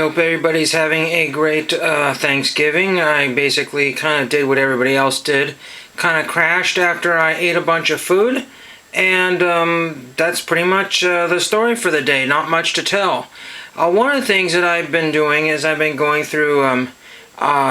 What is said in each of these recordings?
hope everybody's having a great Thanksgiving. I basically kind of did what everybody else did. Kind of crashed after I ate a bunch of food. And that's pretty much the story for the day. Not much to tell. One of the things that I've been doing is I've been going through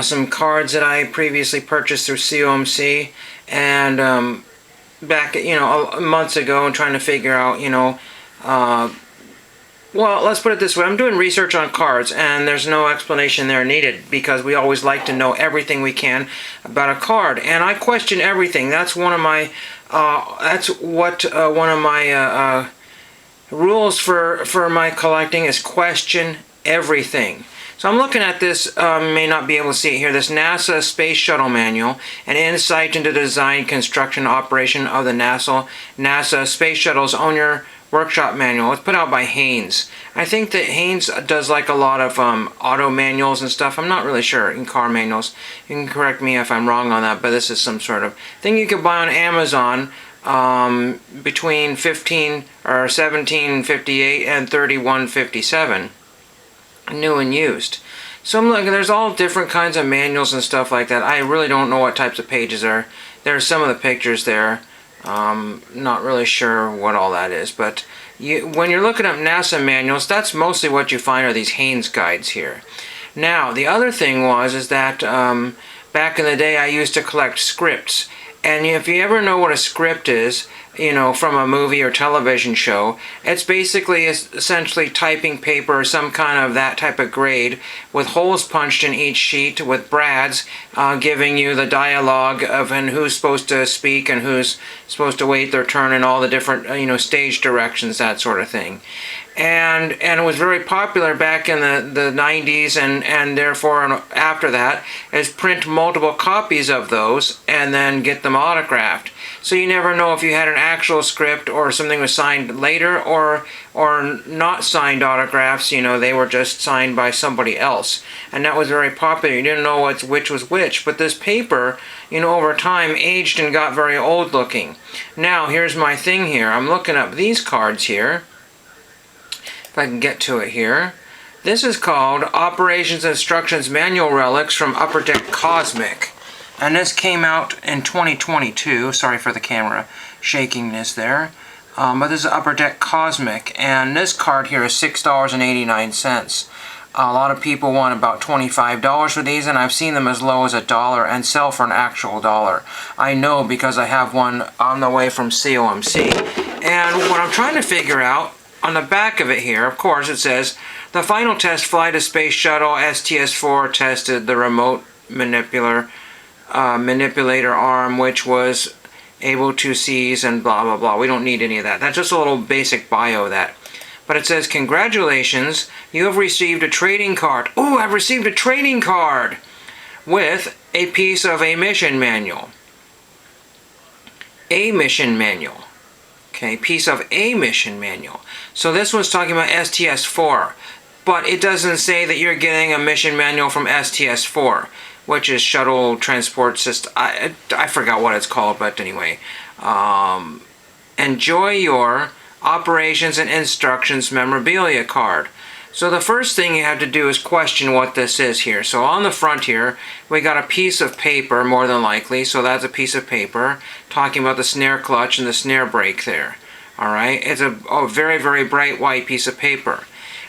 some cards that I previously purchased through COMC. And back, months ago, and trying to figure out, well, let's put it this way. I'm doing research on cards, and there's no explanation there needed because we always like to know everything we can about a card. And I question everything. That's one of my, one of my rules for my collecting is question everything. So I'm looking at this, may not be able to see it here, this NASA Space Shuttle Manual, an insight into the design, construction, operation of the NASA Space Shuttle's owner workshop manual. It's put out by Haynes. I think that Haynes does like a lot of auto manuals and stuff. I'm not really sure in car manuals. You can correct me if I'm wrong on that, but this is some sort of thing you could buy on Amazon between $17.58 and $31.57. New and used. So I'm looking, there's all different kinds of manuals and stuff like that. I really don't know what types of pages are. There's some of the pictures there. Not really sure what all that is, but when you're looking up NASA manuals, that's mostly what you find are these Haynes guides here. Now, the other thing is that back in the day I used to collect scripts, and if you ever know what a script is, from a movie or television show, it's basically essentially typing paper or some kind of that type of grade with holes punched in each sheet with brads giving you the dialogue of and who's supposed to speak and who's supposed to wait their turn and all the different stage directions, that sort of thing. And it was very popular back in the 90s and therefore after that is print multiple copies of those and then get them autographed. So you never know if you had an actual script or something was signed later or not signed autographs, they were just signed by somebody else. And that was very popular. You didn't know which was which. But this paper, over time aged and got very old looking. Now, here's my thing here. I'm looking up these cards here. If I can get to it here. This is called Operations Instructions Manual Relics from Upper Deck Cosmic. And this came out in 2022. Sorry for the camera shakiness there. But this is Upper Deck Cosmic. And this card here is $6.89. A lot of people want about $25 for these, and I've seen them as low as $1 and sell for an actual $1. I know because I have one on the way from COMC. And what I'm trying to figure out, on the back of it here, of course, it says, the final test flight of Space Shuttle STS-4 tested the remote manipulator arm, which was able to seize and blah, blah, blah. We don't need any of that. That's just a little basic bio of that. But it says, congratulations, you have received a trading card. Ooh, I've received a trading card with a piece of a mission manual. A mission manual. Okay, piece of a mission manual. So this one's talking about STS-4, but it doesn't say that you're getting a mission manual from STS-4, which is Shuttle Transport System. I forgot what it's called, but anyway. Enjoy your Operations and Instructions memorabilia card. So the first thing you have to do is question what this is here. So on the front here, we got a piece of paper, more than likely. So that's a piece of paper talking about the snare clutch and the snare brake there. Alright, it's a very, very bright white piece of paper.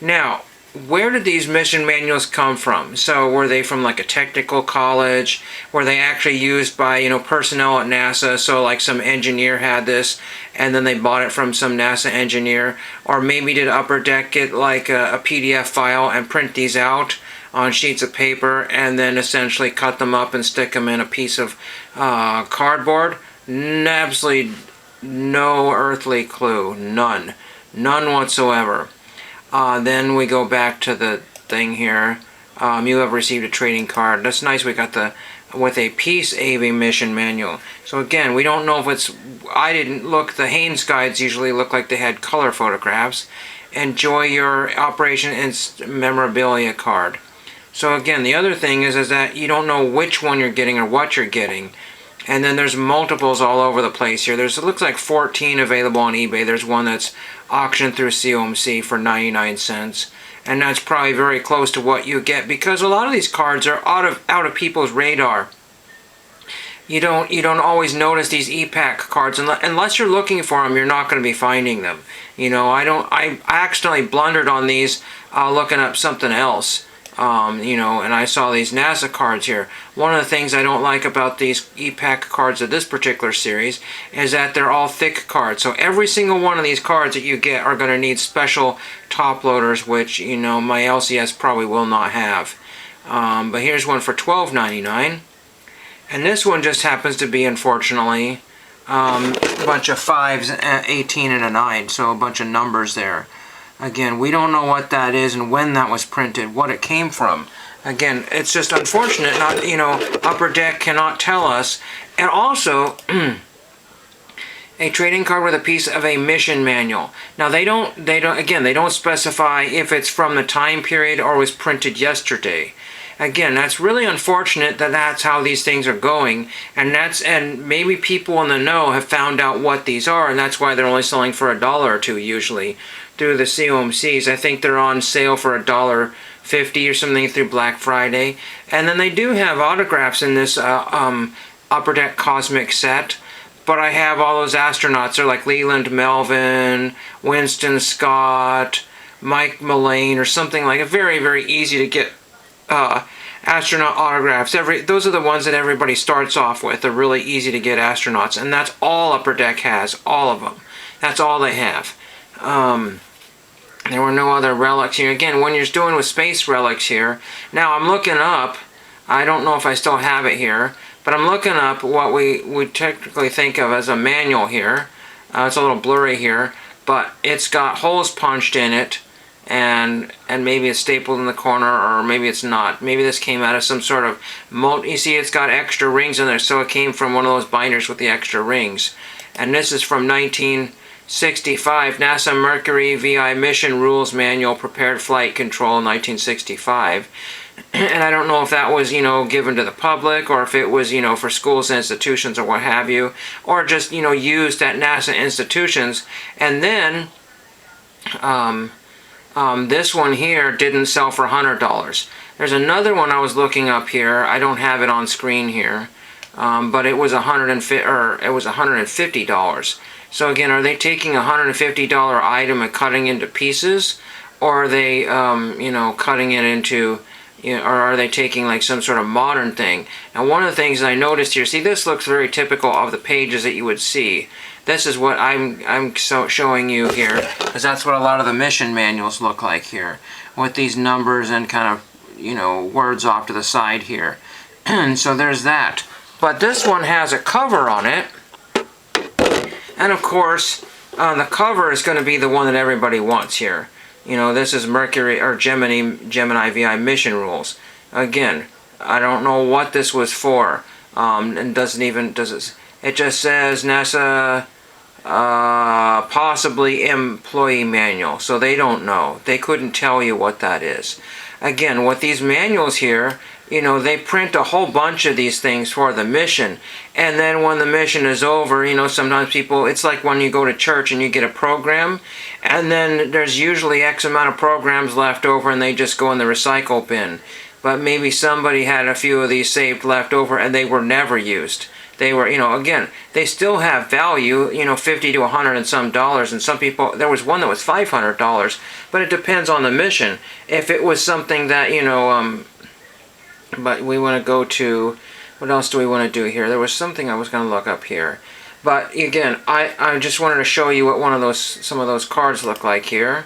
Now, where did these mission manuals come from? So were they from like a technical college? Were they actually used by, personnel at NASA? So like some engineer had this and then they bought it from some NASA engineer? Or maybe did Upper Deck get like a PDF file and print these out on sheets of paper and then essentially cut them up and stick them in a piece of cardboard? Absolutely no earthly clue. None. None whatsoever. Then we go back to the thing here. You have received a trading card. That's nice. We got with a piece of a mission manual. So again, we don't know if it's, I didn't look, the Haynes guides usually look like they had color photographs. Enjoy your Operation memorabilia card. So again, the other thing is that you don't know which one you're getting or what you're getting. And then there's multiples all over the place here. It looks like 14 available on eBay. There's one that's auctioned through COMC for 99 cents. and that's probably very close to what you get, because a lot of these cards are out of people's radar. You don't always notice these EPAC cards unless you're looking for them. You're not going to be finding them. I accidentally blundered on these looking up something else. And I saw these NASA cards here. One of the things I don't like about these EPAC cards of this particular series is that they're all thick cards. So every single one of these cards that you get are going to need special top loaders, which, my LCS probably will not have. But here's one for $12.99. And this one just happens to be, unfortunately, a bunch of 5s, 18, and a 9. So a bunch of numbers there. Again, we don't know what that is and when that was printed, what it came from. Again, it's just unfortunate. Upper Deck cannot tell us. And also, a trading card with a piece of a mission manual. Now they don't specify if it's from the time period or was printed yesterday. Again, that's really unfortunate that that's how these things are going, and maybe people in the know have found out what these are, and that's why they're only selling for $1 or $2 usually through the COMCs. I think they're on sale for $1.50 or something through Black Friday. And then they do have autographs in this Upper Deck Cosmic set. But I have all those astronauts. They're like Leland Melvin, Winston Scott, Mike Mullane, or something like it. Very, very easy to get astronaut autographs. Those are the ones that everybody starts off with. They're really easy to get astronauts. And that's all Upper Deck has. All of them. That's all they have. There were no other relics here. Again, when you're doing with space relics here. Now, I'm looking up. I don't know if I still have it here. But I'm looking up what we technically think of as a manual here. It's a little blurry here. But it's got holes punched in it. And maybe it's stapled in the corner, or maybe it's not. Maybe this came out of some sort of you see, it's got extra rings in there, so it came from one of those binders with the extra rings. And this is from 1965, NASA Mercury VI Mission Rules Manual, Prepared Flight Control, 1965. And I don't know if that was, given to the public, or if it was, for schools and institutions or what have you, or just, used at NASA institutions. And then, this one here didn't sell for $100. There's another one I was looking up here. I don't have it on screen here, but it was $150. So again, are they taking a $150 item and cutting into pieces, or are they, cutting it into, or are they taking like some sort of modern thing? Now, one of the things I noticed here, see, this looks very typical of the pages that you would see. This is what I'm showing you here, because that's what a lot of the mission manuals look like here, with these numbers and kind of, words off to the side here. And so there's that. But this one has a cover on it, and of course, the cover is going to be the one that everybody wants here. This is Mercury or Gemini VI Mission Rules. Again, I don't know what this was for, and it just says NASA possibly employee manual, so they don't know. They couldn't tell you what that is. Again, with these manuals here, they print a whole bunch of these things for the mission, and then when the mission is over, sometimes people, it's like when you go to church and you get a program, and then there's usually X amount of programs left over and they just go in the recycle bin. But maybe somebody had a few of these saved left over and they were never used. They were, again, they still have value, $50 to $100 and some dollars. And some people, there was one that was $500, but it depends on the mission. If it was something that, but we want to go to, what else do we want to do here? There was something I was going to look up here. But again, I just wanted to show you what some of those cards look like here.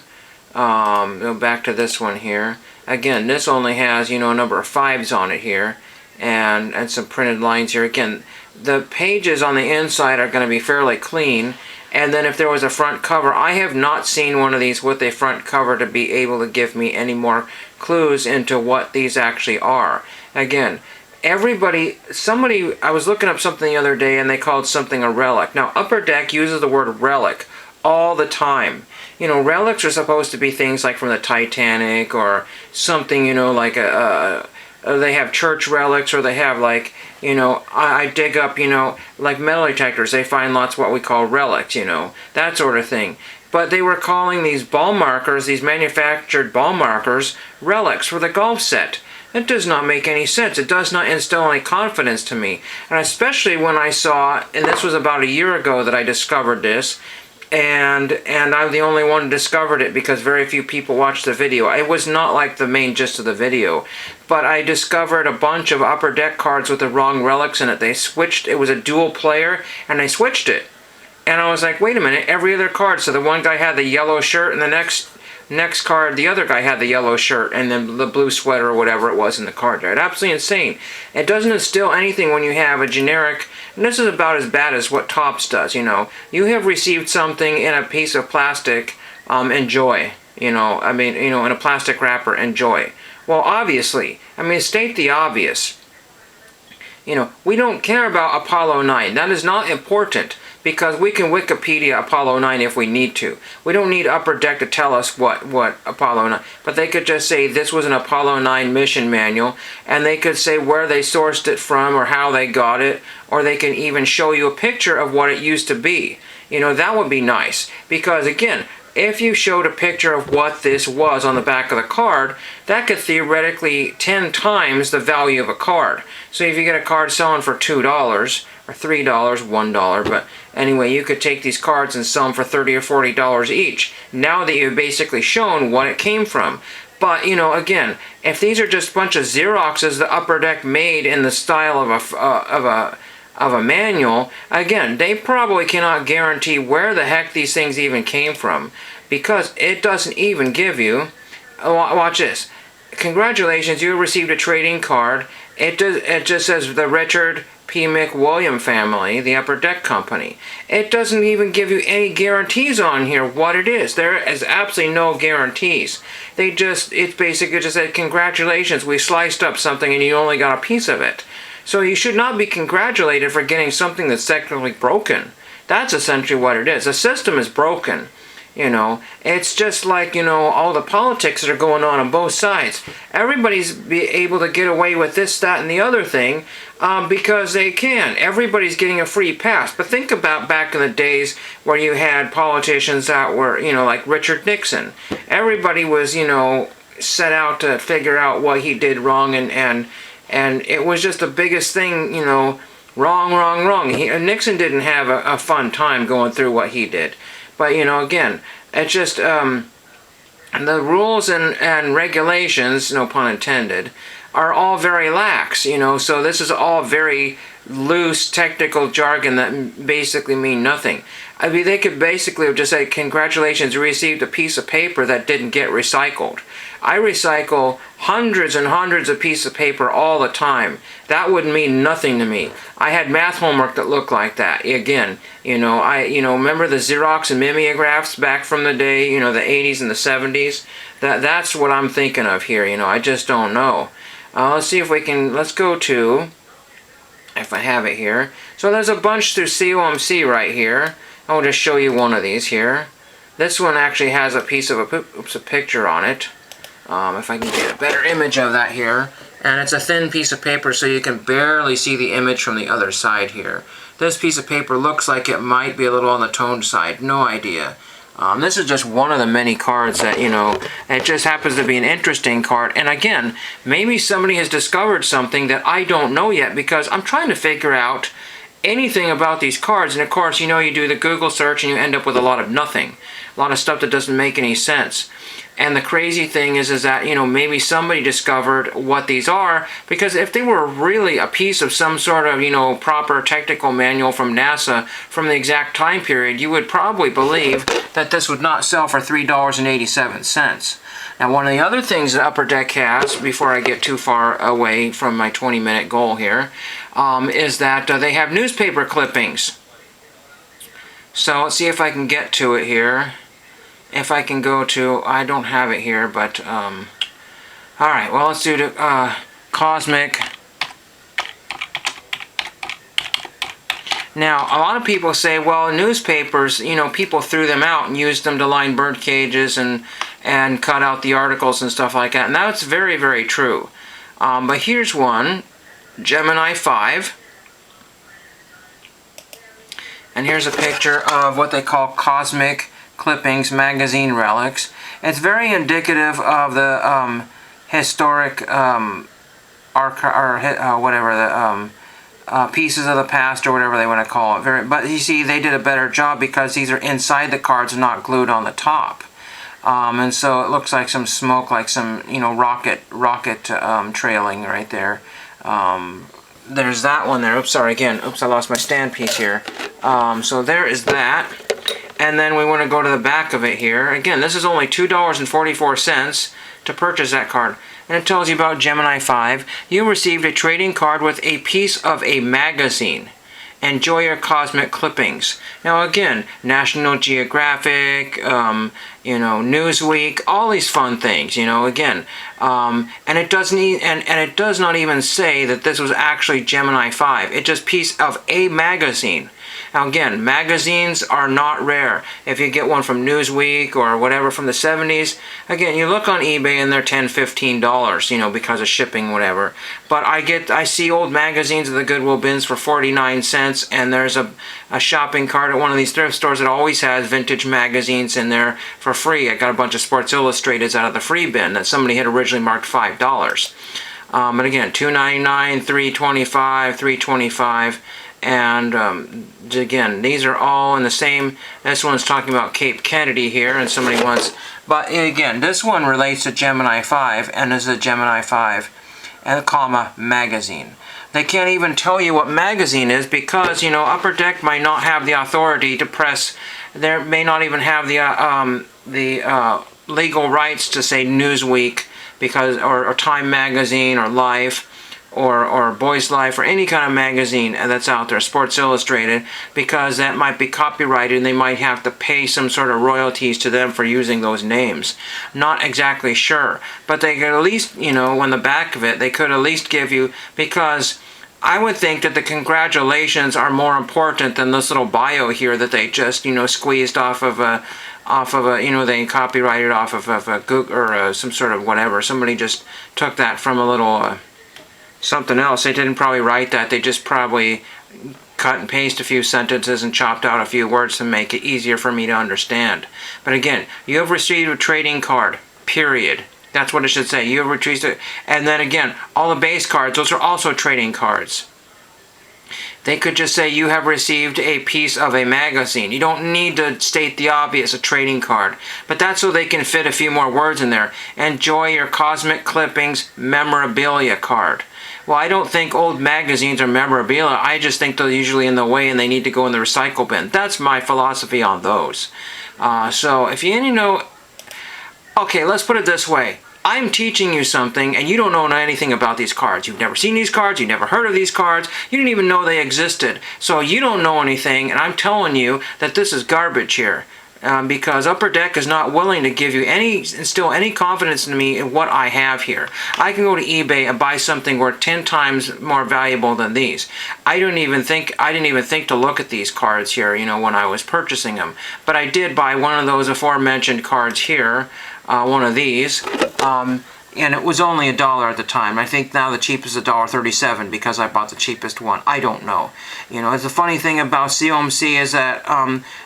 Go back to this one here. Again, this only has, a number of 5s on it here. And some printed lines here. Again, the pages on the inside are going to be fairly clean. And then if there was a front cover, I have not seen one of these with a front cover to be able to give me any more clues into what these actually are. Again, I was looking up something the other day and they called something a relic. Now, Upper Deck uses the word relic all the time. Relics are supposed to be things like from the Titanic or something, like they have church relics, or they have like, I dig up, like metal detectors, they find lots of what we call relics, that sort of thing. but they were calling these ball markers, these manufactured ball markers, relics for the golf set. It does not make any sense. It does not instill any confidence to me. And especially when I saw, and this was about a year ago that I discovered this, and I'm the only one who discovered it because very few people watched the video. It was not like the main gist of the video, but I discovered a bunch of Upper Deck cards with the wrong relics in it. They switched, it was a dual player, and they switched it. And I was like, wait a minute, every other card, so the one guy had the yellow shirt, and the next card, the other guy had the yellow shirt and then the blue sweater or whatever it was in the card. Right? Absolutely insane. It doesn't instill anything when you have a generic, and this is about as bad as what Topps does, you know. You have received something in a piece of plastic, enjoy, you know, I mean, you know, in a plastic wrapper, enjoy. Well, obviously, I mean, state the obvious. You know, we don't care about Apollo 9. That is not important, because we can Wikipedia Apollo 9 if we need to. We don't need Upper Deck to tell us what Apollo 9, but they could just say this was an Apollo 9 mission manual, and they could say where they sourced it from or how they got it, or they can even show you a picture of what it used to be. You know, that would be nice, because again, if you showed a picture of what this was on the back of the card, that could theoretically 10 times the value of a card. So if you get a card selling for $2 or $3, $1, but anyway, you could take these cards and sell them for $30 or $40 each. Now that you've basically shown what it came from. But, you know, again, if these are just a bunch of Xeroxes the Upper Deck made in the style of a manual, again, they probably cannot guarantee where the heck these things even came from, because it doesn't even give you, watch this, congratulations, you received a trading card. It just says the Richard P. McWilliam family, the Upper Deck company. It doesn't even give you any guarantees on here what it is. There is absolutely no guarantees. It's basically just said, congratulations, we sliced up something and you only got a piece of it. So you should not be congratulated for getting something that's technically broken. That's essentially what it is. The system is broken. You know, it's just like, you know, all the politics that are going on both sides. Everybody's able to get away with this, that, and the other thing because they can. Everybody's getting a free pass. But think about back in the days where you had politicians that were, you know, like Richard Nixon. Everybody was, you know, set out to figure out what he did wrong, and it was just the biggest thing, you know, wrong. Nixon didn't have a fun time going through what he did. But, you know, again, it's just the rules and regulations, no pun intended, are all very lax, you know, so this is all very loose technical jargon that basically mean nothing. I mean, they could basically just say, congratulations, you received a piece of paper that didn't get recycled. I recycle hundreds and hundreds of pieces of paper all the time. That would mean nothing to me. I had math homework that looked like that. Again, you know, remember the Xerox and mimeographs back from the day, you know, the 80s and the 70s? That's what I'm thinking of here, you know, I just don't know. Let's see if we can, let's go to, if I have it here. So there's a bunch through COMC right here. I'll just show you one of these here. This one actually has a piece of a picture on it. If I can get a better image of that here. And it's a thin piece of paper, so you can barely see the image from the other side here. This piece of paper looks like it might be a little on the toned side. No idea. This is just one of the many cards that, you know, it just happens to be an interesting card. And again, maybe somebody has discovered something that I don't know yet, because I'm trying to figure out anything about these cards. And of course, you know, you do the Google search and you end up with a lot of nothing. A lot of stuff that doesn't make any sense. And the crazy thing is that, you know, maybe somebody discovered what these are, because if they were really a piece of some sort of, you know, proper technical manual from NASA from the exact time period, you would probably believe that this would not sell for $3.87. Now, one of the other things that Upper Deck has, before I get too far away from my 20-minute goal here, is that they have newspaper clippings. So let's see if I can get to it here. If I can go to, I don't have it here, but, alright, well, let's do the, Cosmic. Now, a lot of people say, well, newspapers, you know, people threw them out and used them to line bird cages and cut out the articles and stuff like that, and that's very, very true. But here's one, Gemini 5. And here's a picture of what they call Cosmic clippings, magazine relics. It's very indicative of the historic whatever the pieces of the past or whatever they want to call it. But you see, they did a better job because these are inside the cards and not glued on the top. And so it looks like some smoke, like some rocket trailing right there. There's that one there. Oops, sorry again. Oops, I lost my stand piece here. So there is that. And then we want to go to the back of it here. Again, this is only $2.44 to purchase that card. And it tells you about Gemini 5. You received a trading card with a piece of a magazine. Enjoy your cosmic clippings. Now again, National Geographic, Newsweek, all these fun things, again. And it doesn't and it does not even say that this was actually Gemini 5. It's just piece of a magazine. Now again, magazines are not rare. If you get one from Newsweek or whatever from the 70s, again, you look on eBay and they're $10, $15, because of shipping, whatever. But I see old magazines at the Goodwill bins for 49 cents, and there's a shopping cart at one of these thrift stores that always has vintage magazines in there for free. I got a bunch of Sports Illustrateds out of the free bin that somebody had originally marked $5. But again, $2.99, $3.25, $3.25. And again, these are all in the same. This one's talking about Cape Kennedy here, and somebody wants. But again, this one relates to Gemini 5, and this is a Gemini 5, and comma magazine. They can't even tell you what magazine is because Upper Deck might not have the authority to press. They may not even have the legal rights to say Newsweek because or Time Magazine or Life. Or Boys Life or any kind of magazine that's out there, Sports Illustrated, because that might be copyrighted and they might have to pay some sort of royalties to them for using those names. Not exactly sure, but they could at least, on the back of it, they could at least give you, because I would think that the congratulations are more important than this little bio here that they just, squeezed off of a, they copyrighted off of a Google or some sort of whatever. Somebody just took that from a little something else. They didn't probably write that. They just probably cut and paste a few sentences and chopped out a few words to make it easier for me to understand. But again, you have received a trading card, period. That's what it should say. You have received it. And then again, all the base cards, those are also trading cards. They could just say you have received a piece of a magazine. You don't need to state the obvious, a trading card. But that's so they can fit a few more words in there. Enjoy your Cosmic Clippings memorabilia card. Well, I don't think old magazines are memorabilia. I just think they're usually in the way and they need to go in the recycle bin. That's my philosophy on those. So if you okay, let's put it this way. I'm teaching you something and you don't know anything about these cards. You've never seen these cards, you've never heard of these cards, you didn't even know they existed. So you don't know anything, and I'm telling you that this is garbage here. Because Upper Deck is not willing to give you instill any confidence in me in what I have here. I can go to eBay and buy something worth 10 times more valuable than these. I didn't even think to look at these cards here, when I was purchasing them. But I did buy one of those aforementioned cards here, one of these. And it was only $1 at the time. I think now the cheapest is $1.37 because I bought the cheapest one. I don't know. It's the funny thing about COMC is that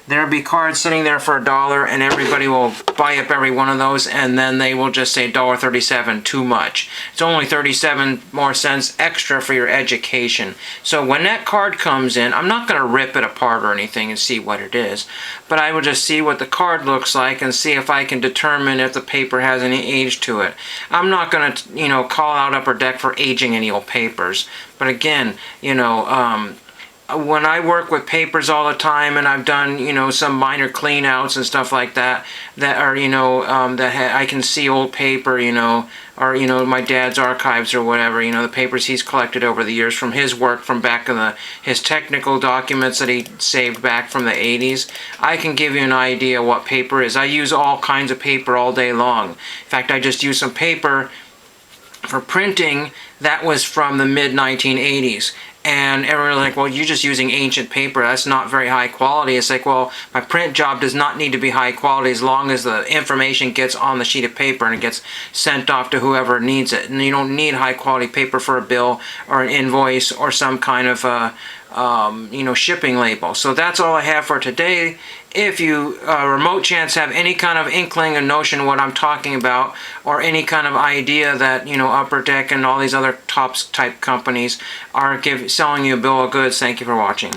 there'll be cards sitting there for $1 and everybody will buy up every one of those and then they will just say $1.37 too much. It's only 37 more cents extra for your education. So when that card comes in, I'm not going to rip it apart or anything and see what it is, but I will just see what the card looks like and see if I can determine if the paper has any age to it. I'm not going to, call out Upper Deck for aging any old papers. But again, when I work with papers all the time and I've done, some minor clean outs and stuff like that, that are, I can see old paper, or, my dad's archives or whatever, the papers he's collected over the years from his work from back in his technical documents that he saved back from the 80s. I can give you an idea what paper is. I use all kinds of paper all day long. In fact, I just use some paper for printing that was from the mid 1980s. And everyone's like, well, you're just using ancient paper. That's not very high quality. It's like, well, my print job does not need to be high quality as long as the information gets on the sheet of paper and it gets sent off to whoever needs it. And you don't need high quality paper for a bill or an invoice or some kind of shipping label. So that's all I have for today. If you remote chance have any kind of inkling and notion what I'm talking about, or any kind of idea that Upper Deck and all these other tops type companies are selling you a bill of goods, thank you for watching.